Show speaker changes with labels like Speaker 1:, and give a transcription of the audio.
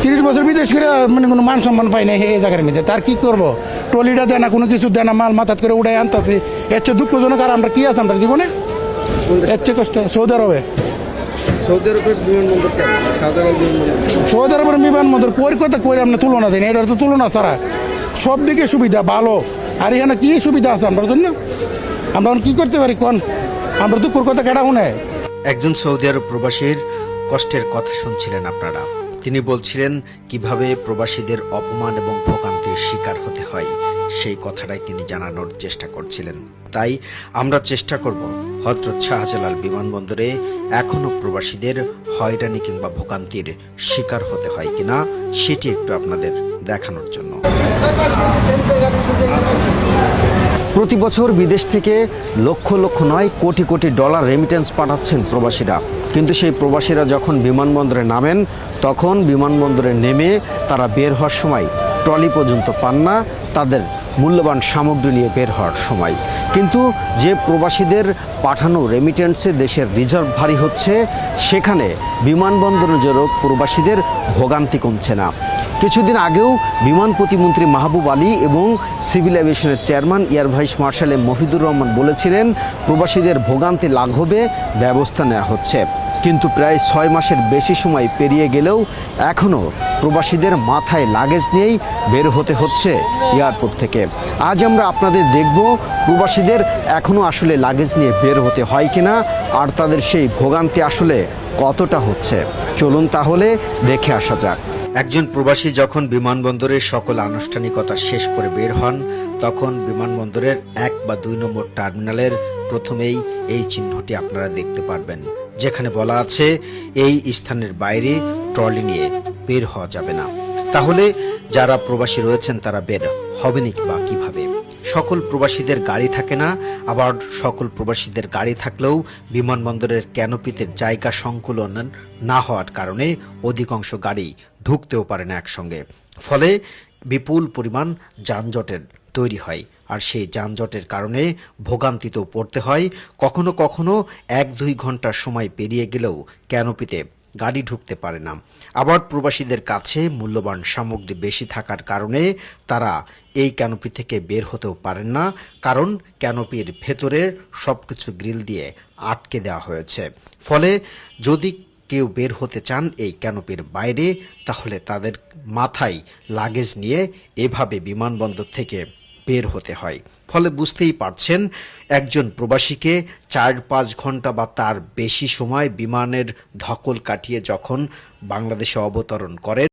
Speaker 1: 30 বছর বিদেশ করে মানে কোনো মান সম্মান পাই না এই জায়গার মধ্যে, তার কি করবো? ট্রলিটা দেয় না, কোনো কিছু দেয় না, মাল মাথাত করে উড়াই আনতেছে। এর চেয়ে দুঃখজনক আর আমরা কি আছে আমরা জীবনে, এর চেয়ে কষ্ট। সৌদি আরবে
Speaker 2: বিমানবন্দর কেমন? সাধারণ বিমানবন্দর,
Speaker 1: সৌদি আরবের বিমানবন্দর কই কথা কই আমরা তুলনা দিই না, এটা তো তুলনা ছাড়া সব দিকে সুবিধা ভালো। আর এখানে কি সুবিধা আছে আমরা জন্য? আমরা কি করতে পারি কোন? আমরা তো কথা কেডা শুনে।
Speaker 3: একজন সৌদি আরব প্রবাসীর কষ্টের কথা শুনছিলেন আপনারা। তিনি বলছিলেন কিভাবে প্রবাসীদের অপমান এবং ভোগান্তির শিকার হতে হয়, সেই কথাটাই তিনি জানানোর চেষ্টা করছিলেন। তাই আমরা চেষ্টা করব হযরত শাহজালাল বিমানবন্দরে এখনও প্রবাসীদের হয়রানি কিংবা ভোগান্তির শিকার হতে হয় কিনা সেটি একটু আপনাদের দেখানোর জন্য। প্রতি বছর বিদেশ থেকে লক্ষ লক্ষ নয় কোটি কোটি ডলার রেমিটেন্স পাঠাচ্ছেন প্রবাসীরা, কিন্তু সেই প্রবাসীরা যখন বিমানবন্দরে নামেন তখন বিমানবন্দরে নেমে তারা বের হওয়ার সময় ট্রলি পর্যন্ত পান না তাদের মূল্যবান সামগ্রী নিয়ে বের হওয়ার সময়। কিন্তু যে প্রবাসীদের পাঠানো রেমিটেন্সে দেশের রিজার্ভ ভারী হচ্ছে, সেখানে বিমানবন্দরে জড়ো প্রবাসীদের ভোগান্তি কমছে না। কিছুদিন আগেও বিমান প্রতিমন্ত্রী মাহবুব আলী এবং সিভিল এভিয়েশনের chairman air vice marshal Mohidur Rahman বলেছিলেন প্রবাসীদের ভোগান্তি লাঘবে ব্যবস্থা নেওয়া হচ্ছে। কিন্তু প্রায় 6 মাসের বেশি সময় পেরিয়ে গেলেও এখনও প্রবাসীদের মাথায় লাগেজ নিয়েই বের হতে হচ্ছে এয়ারপোর্ট থেকে। আজ আমরা আপনাদের দেখব প্রবাসীদের এখনও আসলে লাগেজ নিয়ে বের হতে হয় কিনা, আর তাদের সেই ভোগান্তি আসলে কতটা হচ্ছে। চলুন তাহলে দেখে আসা যাক। একজন প্রবাসী যখন বিমানবন্দরের সকল আনুষ্ঠানিকতা শেষ করে বের হন, তখন বিমানবন্দরের 1 বা 2 নম্বর টার্মিনালের প্রথমেই এই চিহ্নটি আপনারা দেখতে পারবেন, যেখানে বলা আছে এই স্থানের বাইরে ট্রলি নিয়ে বের হওয়া যাবে না। তাহলে যারা প্রবাসী রয়েছেন তারা বের হবেন বা কিভাবে? সকল প্রবাসীদের গাড়ি থাকে না, আবার সকল প্রবাসীদের গাড়ি থাকলেও বিমানবন্দরের ক্যানোপিতে জায়গা সংকুলন না হওয়ার কারণে অধিকাংশ গাড়ি ঢুকতেও পারে না একসঙ্গে। ফলে বিপুল পরিমাণ যানজটের তৈরি হয়, আর সেই যানজটের কারণে ভোগান্তিতেও পড়তে হয়। কখনো কখনো 1-2 ঘন্টার সময় পেরিয়ে গেলেও ক্যানোপিতে গাড়ি ঢুকতে পারে না। আবার প্রবাসীদের কাছে মূল্যবান সামগ্রী বেশি থাকার কারণে তারা এই ক্যানোপি থেকে বের হতেও পারেন না, কারণ ক্যানোপির ভেতরের সব কিছু গ্রিল দিয়ে আটকে দেওয়া হয়েছে। ফলে যদি কেউ বের হতে চান এই ক্যানোপির বাইরে, তাহলে তাদের মাথায় লাগেজ নিয়ে এভাবে বিমানবন্দর থেকে বের হতে হয়। ফলে বুঝতেই পারছেন, একজন প্রবাসীকে 4-5 ঘন্টা বা তার বেশি সময় বিমানের ধকল কাটিয়ে যখন বাংলাদেশে অবতরণ করেন,